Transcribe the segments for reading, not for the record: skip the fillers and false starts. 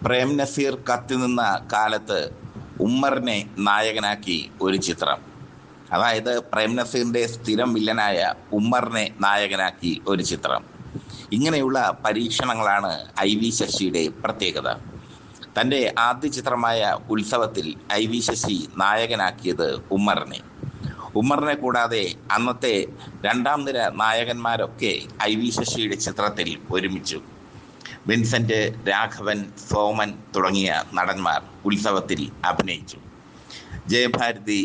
പ്രേം നസീർ കത്തിനിന്ന കാലത്ത് ഉമ്മറിനെ നായകനാക്കി ഒരു ചിത്രം. അതായത് പ്രേം നസീറിൻ്റെ സ്ഥിരം വില്ലനായ ഉമ്മറിനെ നായകനാക്കി ഒരു ചിത്രം. ഇങ്ങനെയുള്ള പരീക്ഷണങ്ങളാണ് IV ശശിയുടെ പ്രത്യേകത. തൻ്റെ ആദ്യ ചിത്രമായ ഉത്സവത്തിൽ IV ശശി നായകനാക്കിയത് ഉമ്മറിനെ കൂടാതെ അന്നത്തെ രണ്ടാം നിര നായകന്മാരൊക്കെ IV ശശിയുടെ ചിത്രത്തിൽ ഒരുമിച്ചു. വിൻസെന്റ്, രാഘവൻ, സോമൻ തുടങ്ങിയ നടന്മാർ ഉത്സവത്തിൽ അഭിനയിച്ചു. ജയഭാരതി,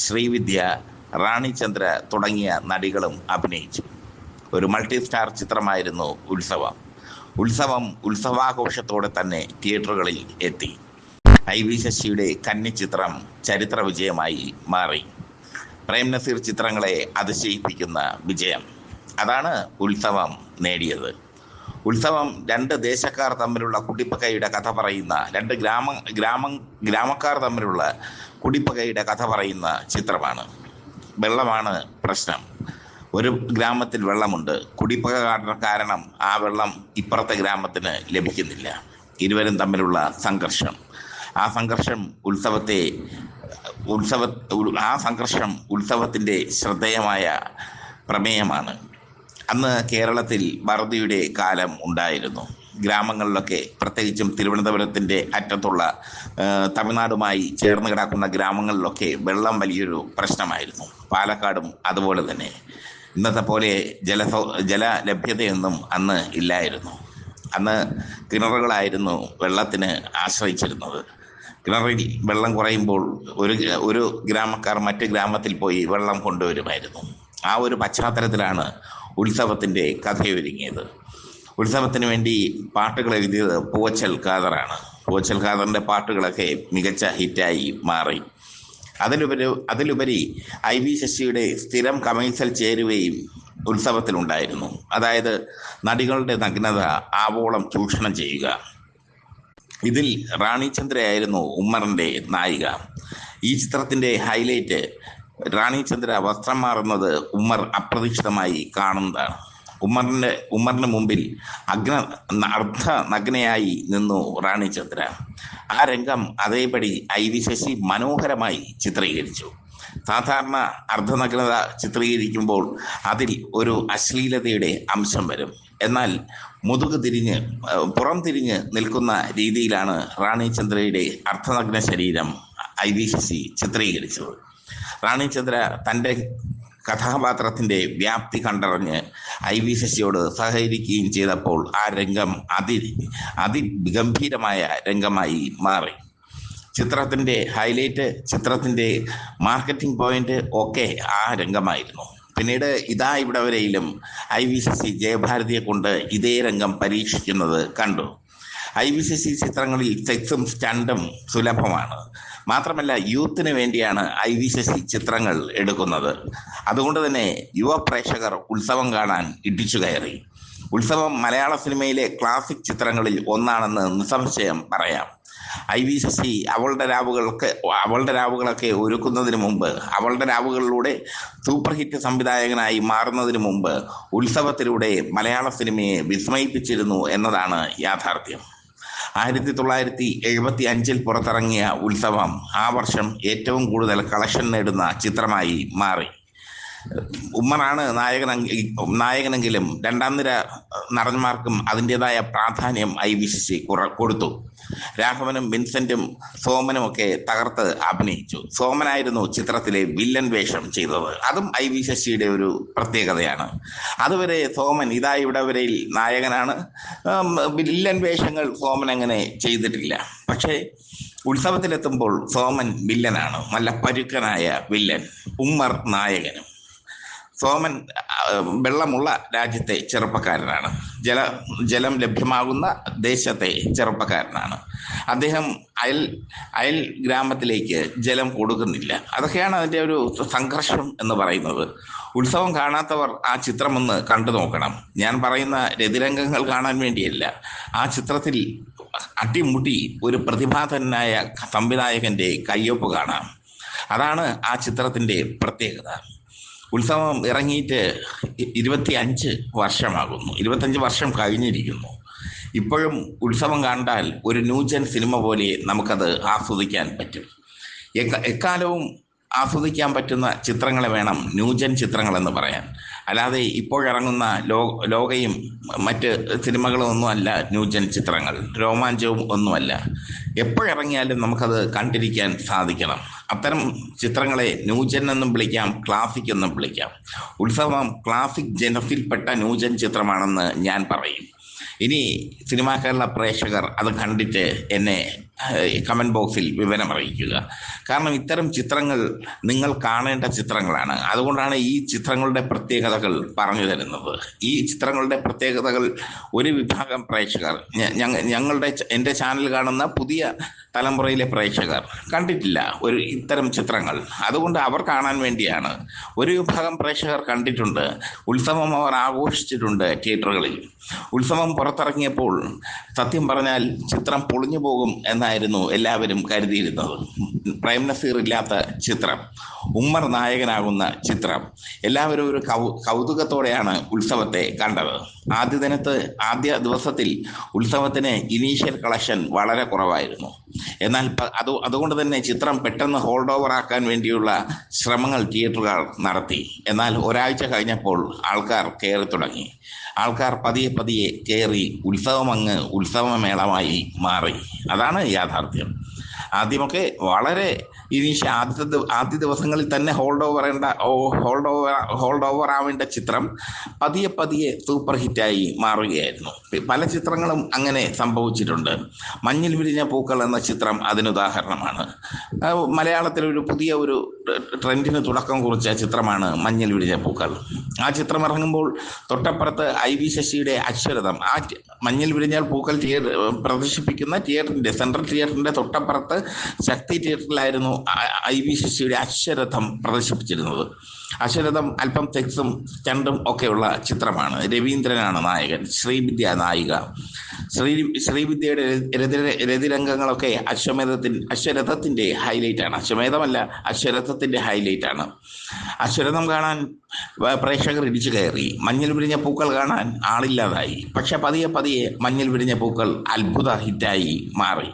ശ്രീവിദ്യ, റാണി ചന്ദ്ര തുടങ്ങിയ നടികളും അഭിനയിച്ചു. ഒരു മൾട്ടി സ്റ്റാർ ചിത്രമായിരുന്നു ഉത്സവാഘോഷത്തോടെ തന്നെ തിയേറ്ററുകളിൽ എത്തി. IV ശശിയുടെ കന്നി ചിത്രം ചരിത്ര വിജയമായി മാറി. പ്രേം നസീർ ചിത്രങ്ങളെ അതിശയിപ്പിക്കുന്ന വിജയം. അതാണ് ഉത്സവം നേടിയത്. ഉത്സവം രണ്ട് ദേശക്കാർ തമ്മിലുള്ള കുടിപ്പകയുടെ കഥ പറയുന്ന, രണ്ട് ഗ്രാമക്കാർ തമ്മിലുള്ള കുടിപ്പകയുടെ കഥ പറയുന്ന ചിത്രമാണ്. വെള്ളമാണ് പ്രശ്നം. ഒരു ഗ്രാമത്തിൽ വെള്ളമുണ്ട്. കുടിപ്പക കാരണം ആ വെള്ളം ഇപ്പുറത്തെ ഗ്രാമത്തിന് ലഭിക്കുന്നില്ല. ഇരുവരും തമ്മിലുള്ള സംഘർഷം. ആ സംഘർഷം ഉത്സവത്തിൻ്റെ ശ്രദ്ധേയമായ പ്രമേയമാണ്. അന്ന് കേരളത്തിൽ വറുതിയുടെ കാലം ഉണ്ടായിരുന്നു. ഗ്രാമങ്ങളിലൊക്കെ, പ്രത്യേകിച്ചും തിരുവനന്തപുരത്തിൻ്റെ അറ്റത്തുള്ള തമിഴ്നാടുമായി ചേർന്ന് കിടക്കുന്ന ഗ്രാമങ്ങളിലൊക്കെ വെള്ളം വലിയൊരു പ്രശ്നമായിരുന്നു. പാലക്കാടും അതുപോലെ തന്നെ. ഇന്നത്തെ പോലെ ജലലഭ്യതയൊന്നും അന്ന് ഇല്ലായിരുന്നു. അന്ന് കിണറുകളായിരുന്നു വെള്ളത്തിന് ആശ്രയിച്ചിരുന്നത്. കിണറിൽ വെള്ളം കുറയുമ്പോൾ ഒരു ഗ്രാമക്കാർ മറ്റ് ഗ്രാമത്തിൽ പോയി വെള്ളം കൊണ്ടുവരുമായിരുന്നു. ആ ഒരു പശ്ചാത്തലത്തിലാണ് ഉത്സവത്തിൻ്റെ കഥയൊരുങ്ങിയത്. ഉത്സവത്തിന് വേണ്ടി പാട്ടുകൾ എഴുതിയത് പൂവച്ചൽ ഖാദറാണ്. പൂവച്ചൽ ഖാദറിൻ്റെ പാട്ടുകളൊക്കെ മികച്ച ഹിറ്റായി മാറി. അതിലുപരി IV ശശിയുടെ സ്ഥിരം കമേഴ്സ്യൽ ചേരുവയും ഉത്സവത്തിലുണ്ടായിരുന്നു. അതായത് നടികളുടെ നഗ്നത ആവോളം ചൂഷണം ചെയ്യുക. ഇതിൽ റാണി ചന്ദ്രയായിരുന്നു ഉമ്മറിൻ്റെ നായിക. ഈ ചിത്രത്തിൻ്റെ ഹൈലൈറ്റ് റാണി ചന്ദ്ര വസ്ത്രം മാറുന്നത് ഉമ്മർ അപ്രതീക്ഷിതമായി കാണുന്നതാണ്. ഉമ്മറിന് മുമ്പിൽ അർദ്ധ നഗ്നയായി നിന്നു റാണി ചന്ദ്ര. ആ രംഗം അതേപടി IV ശശി മനോഹരമായി ചിത്രീകരിച്ചു. സാധാരണ അർദ്ധനഗ്നത ചിത്രീകരിക്കുമ്പോൾ അതിൽ ഒരു അശ്ലീലതയുടെ അംശം വരും. എന്നാൽ പുറം തിരിഞ്ഞ് നിൽക്കുന്ന രീതിയിലാണ് റാണി ചന്ദ്രയുടെ അർദ്ധനഗ്ന ശരീരം IV ശശി ചിത്രീകരിച്ചത്. റാണി ചന്ദ്ര തൻ്റെ കഥാപാത്രത്തിൻ്റെ വ്യാപ്തി കണ്ടറിഞ്ഞ് IV ശശിയോട് സഹകരിക്കുകയും ചെയ്തപ്പോൾ ആ രംഗം അതിഗംഭീരമായ രംഗമായി മാറി. ചിത്രത്തിൻ്റെ ഹൈലൈറ്റ്, ചിത്രത്തിൻ്റെ മാർക്കറ്റിംഗ് പോയിന്റ് ഒക്കെ ആ രംഗമായിരുന്നു. പിന്നീട് ഇവിടെ വരെയിലും IV ശശി ജയഭാരതിയെ കൊണ്ട് ഇതേ രംഗം പരീക്ഷിക്കുന്നത് കണ്ടു. IV ശശി ചിത്രങ്ങളിൽ സെക്സും സ്റ്റണ്ടും സുലഭമാണ്. മാത്രമല്ല, യൂത്തിന് വേണ്ടിയാണ് IV ശശി ചിത്രങ്ങൾ എടുക്കുന്നത്. അതുകൊണ്ട് തന്നെ യുവ പ്രേക്ഷകർ ഉത്സവം കാണാൻ ഇടിച്ചു കയറി. ഉത്സവം മലയാള സിനിമയിലെ ക്ലാസിക് ചിത്രങ്ങളിൽ ഒന്നാണെന്ന് നിസ്സംശയം പറയാം. IV ശശി അവളുടെ രാവുകളൊക്കെ ഒരുക്കുന്നതിന് മുമ്പ്, അവളുടെ രാവുകളിലൂടെ സൂപ്പർ ഹിറ്റ് സംവിധായകനായി മാറുന്നതിന് മുമ്പ് ഉത്സവത്തിലൂടെ മലയാള സിനിമയെ വിസ്മയിപ്പിച്ചിരുന്നു എന്നതാണ് യാഥാർത്ഥ്യം. 1975 പുറത്തിറങ്ങിയ ഉത്സവം ആ വർഷം ഏറ്റവും കൂടുതൽ കളക്ഷൻ നേടുന്ന ചിത്രമായി മാറി. ഉമ്മറാണ് നായകനെങ്കിലും രണ്ടാം നിര നടന്മാർക്കും അതിൻ്റെതായ പ്രാധാന്യം IV ശശി കൊടുത്തു. രാഘവനും വിൻസെന്റും സോമനും ഒക്കെ തകർത്ത് അഭിനയിച്ചു. സോമനായിരുന്നു ചിത്രത്തിലെ വില്ലൻ വേഷം ചെയ്തത്. അതും IV ശശിയുടെ ഒരു പ്രത്യേകതയാണ്. അതുവരെ സോമൻ ഇവിടെ വരെയിൽ നായകനാണ്. വില്ലൻ വേഷങ്ങൾ സോമൻ അങ്ങനെ ചെയ്തിട്ടില്ല. പക്ഷേ ഉത്സവത്തിലെത്തുമ്പോൾ സോമൻ വില്ലനാണ്. നല്ല പരുക്കനായ വില്ലൻ. ഉമ്മർ നായകനും. സോമൻ വെള്ളമുള്ള രാജ്യത്തെ ചെറുപ്പക്കാരനാണ്. ജലം ലഭ്യമാകുന്ന ദേശത്തെ ചെറുപ്പക്കാരനാണ്. അദ്ദേഹം അയൽ ഗ്രാമത്തിലേക്ക് ജലം കൊടുക്കുന്നില്ല. അതൊക്കെയാണ് അതിൻ്റെ ഒരു സംഘർഷം എന്ന് പറയുന്നത്. ഉത്സവം കാണാത്തവർ ആ ചിത്രം ഒന്ന് കണ്ടു നോക്കണം. ഞാൻ പറയുന്ന രതിരംഗങ്ങൾ കാണാൻ വേണ്ടിയല്ല. ആ ചിത്രത്തിൽ അട്ടിമുട്ടി ഒരു പ്രതിഭാധനായ സംവിധായകൻ്റെ കയ്യൊപ്പ് കാണാം. അതാണ് ആ ചിത്രത്തിൻ്റെ പ്രത്യേകത. ഉത്സവം ഇറങ്ങിയിട്ട് 25 വർഷമാകുന്നു. 25 വർഷം കഴിഞ്ഞിരിക്കുന്നു. ഇപ്പോഴും ഉത്സവം കണ്ടാൽ ഒരു ന്യൂജൻ സിനിമ പോലെ നമുക്കത് ആസ്വദിക്കാൻ പറ്റും. എക്കാലവും ആസ്വദിക്കാൻ പറ്റുന്ന ചിത്രങ്ങളെ വേണം ന്യൂജൻ ചിത്രങ്ങളെന്ന് പറയാൻ. അല്ലാതെ ഇപ്പോഴിറങ്ങുന്ന ലോകയും മറ്റ് സിനിമകളും ഒന്നുമല്ല ന്യൂജൻ ചിത്രങ്ങൾ, രോമാഞ്ചവും ഒന്നുമല്ല. എപ്പോഴിറങ്ങിയാലും നമുക്കത് കണ്ടിരിക്കാൻ സാധിക്കണം. അത്തരം ചിത്രങ്ങളെ ന്യൂജൻ എന്നും വിളിക്കാം, ക്ലാസിക് എന്നും വിളിക്കാം. ഉത്സവം ക്ലാസിക് ജനസിൽപ്പെട്ട ന്യൂജൻ ചിത്രമാണെന്ന് ഞാൻ പറയും. ഇനി സിനിമാ കേരള പ്രേക്ഷകർ അത് കണ്ടിട്ട് എന്നെ കമൻറ്റ് ബോക്സിൽ വിവരം അറിയിക്കുക. കാരണം ഇത്തരം ചിത്രങ്ങൾ നിങ്ങൾ കാണേണ്ട ചിത്രങ്ങളാണ്. അതുകൊണ്ടാണ് ഈ ചിത്രങ്ങളുടെ പ്രത്യേകതകൾ പറഞ്ഞു തരുന്നത്. ഈ ചിത്രങ്ങളുടെ പ്രത്യേകതകൾ ഒരു വിഭാഗം പ്രേക്ഷകർ, എൻ്റെ ചാനൽ കാണുന്ന പുതിയ തലമുറയിലെ പ്രേക്ഷകർ കണ്ടിട്ടില്ല ഇത്തരം ചിത്രങ്ങൾ. അതുകൊണ്ട് അവർ കാണാൻ വേണ്ടിയാണ്. ഒരു വിഭാഗം പ്രേക്ഷകർ കണ്ടിട്ടുണ്ട്. ഉത്സവം അവർ ആഘോഷിച്ചിട്ടുണ്ട് തിയേറ്ററുകളിൽ. ഉത്സവം പുറത്തിറങ്ങിയപ്പോൾ സത്യം പറഞ്ഞാൽ ചിത്രം പൊളിഞ്ഞു പോകും എന്നായിരുന്നു എല്ലാവരും കരുതിയിരുന്നത്. പ്രേം നസീർ ഇല്ലാത്ത ചിത്രം, ഉമ്മർ നായകനാകുന്ന ചിത്രം, എല്ലാവരും ഒരു കൗതുകത്തോടെയാണ് ഉത്സവത്തെ കണ്ടത്. ആദ്യ ദിവസത്തിൽ ഉത്സവത്തിന് ഇനീഷ്യൽ കളക്ഷൻ വളരെ കുറവായിരുന്നു. എന്നാൽ അതുകൊണ്ട് തന്നെ ചിത്രം പെട്ടെന്ന് ഹോൾഡ് ഓവർ ആക്കാൻ വേണ്ടിയുള്ള ശ്രമങ്ങൾ തിയേറ്ററുകാർ നടത്തി. എന്നാൽ ഒരാഴ്ച കഴിഞ്ഞപ്പോൾ ആൾക്കാർ കയറി തുടങ്ങി. ആൾക്കാർ പതിയെ കയറി ഉത്സവമേളമായി മാറി. അതാണ് യാഥാർത്ഥ്യം. ആദ്യമൊക്കെ വളരെ ആദ്യ ദിവസങ്ങളിൽ തന്നെ ഹോൾഡ് ഓവർ ആവേണ്ട ചിത്രം പതിയെ സൂപ്പർ ഹിറ്റായി മാറുകയായിരുന്നു. പല ചിത്രങ്ങളും അങ്ങനെ സംഭവിച്ചിട്ടുണ്ട്. മഞ്ഞിൽ വിരിഞ്ഞ പൂക്കൾ എന്ന ചിത്രം അതിനുദാഹരണമാണ്. മലയാളത്തിൽ പുതിയ ഒരു ട്രെൻഡിന് തുടക്കം കുറിച്ച ചിത്രമാണ് മഞ്ഞിൽ വിരിഞ്ഞ പൂക്കൾ. ആ ചിത്രം ഇറങ്ങുമ്പോൾ തൊട്ടപ്പുറത്ത് IV ശശിയുടെ അശ്വരഥം, ആ മഞ്ഞിൽ വിരിഞ്ഞാൽ പൂക്കൾ പ്രദർശിപ്പിക്കുന്ന തിയേറ്ററിൻ്റെ സെൻട്രൽ തിയേറ്ററിൻ്റെ തൊട്ടപ്പുറത്ത് ശക്തി തിയേറ്ററിലായിരുന്നു IV ശശിയുടെ അശ്വരഥം പ്രദർശിപ്പിച്ചിരുന്നത്. അശ്വരഥം അല്പം സെക്സും സ്റ്റണ്ടും ഒക്കെയുള്ള ചിത്രമാണ്. രവീന്ദ്രനാണ് നായകൻ, ശ്രീവിദ്യ നായിക. ശ്രീവിദ്യയുടെ രതിരംഗങ്ങളൊക്കെ അശ്വരഥത്തിൻ്റെ ഹൈലൈറ്റാണ്. അശ്വമേധമല്ല, അശ്വരഥത്തിൻ്റെ ഹൈലൈറ്റാണ്. അശ്വരഥം കാണാൻ പ്രേക്ഷകർ ഇടിച്ചു കയറി. മഞ്ഞിൽ വിരിഞ്ഞ പൂക്കൾ കാണാൻ ആളില്ലാതായി. പക്ഷെ പതിയെ മഞ്ഞിൽ വിരിഞ്ഞ പൂക്കൾ അത്ഭുത ഹിറ്റായി മാറി.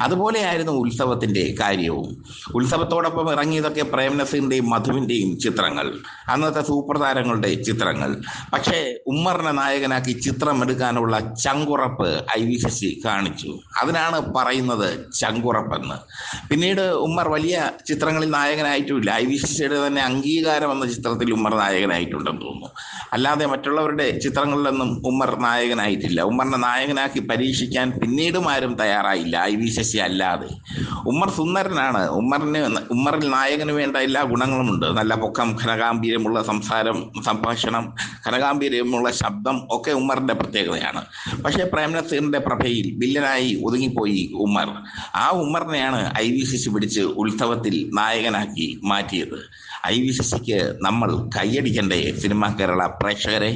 അതുപോലെയായിരുന്നു ഉത്സവത്തിൻ്റെ കാര്യവും. ഉത്സവത്തോടൊപ്പം ഇറങ്ങിയതൊക്കെ പ്രേം നസീറിൻ്റെയും മധുവിൻ്റെയും ചിത്രങ്ങൾ, അന്നത്തെ സൂപ്പർ താരങ്ങളുടെ ചിത്രങ്ങൾ. പക്ഷേ ഉമ്മറിനെ നായകനാക്കി ചിത്രം എടുക്കാനുള്ള ചങ്കുറപ്പ് IV ശശി കാണിച്ചു. അതിനാണ് പറയുന്നത് ചങ്കുറപ്പെന്ന്. പിന്നീട് ഉമ്മർ വലിയ ചിത്രങ്ങളിൽ നായകനായിട്ടുമില്ല. IV ശശിയുടെ തന്നെ അംഗീകാരം എന്ന ചിത്രത്തിൽ ഉമ്മർ നായകനായിട്ടുണ്ടെന്ന് തോന്നുന്നു. അല്ലാതെ മറ്റുള്ളവരുടെ ചിത്രങ്ങളിലൊന്നും ഉമ്മർ നായകനായിട്ടില്ല. ഉമ്മറിനെ നായകനാക്കി പരീക്ഷിക്കാൻ പിന്നീടും ആരും തയ്യാറായില്ല, IV ശശി അല്ലാതെ. ഉമ്മർ സുന്ദരനാണ്. ഉമ്മറിൽ നായകന് വേണ്ട എല്ലാ ഗുണങ്ങളുമുണ്ട്. നല്ല പൊക്കം, ഘനഗാംഭീര്യമുള്ള സംഭാഷണം, ഘനഗാംഭീര്യമുള്ള ശബ്ദം ഒക്കെ ഉമ്മറിൻ്റെ പ്രത്യേകതയാണ്. പക്ഷേ പ്രേം നസീറിൻ്റെ പ്രഭയിൽ വില്ലനായി ഒതുങ്ങിപ്പോയി ഉമ്മർ. ആ ഉമ്മറിനെയാണ് IV ശശി പിടിച്ച് ഉത്സവത്തിൽ നായകനാക്കി മാറ്റിയത്. IV ശശിക്ക് നമ്മൾ കൈയടിക്കണ്ടേ സിനിമാ കേരള പ്രേക്ഷകരെ?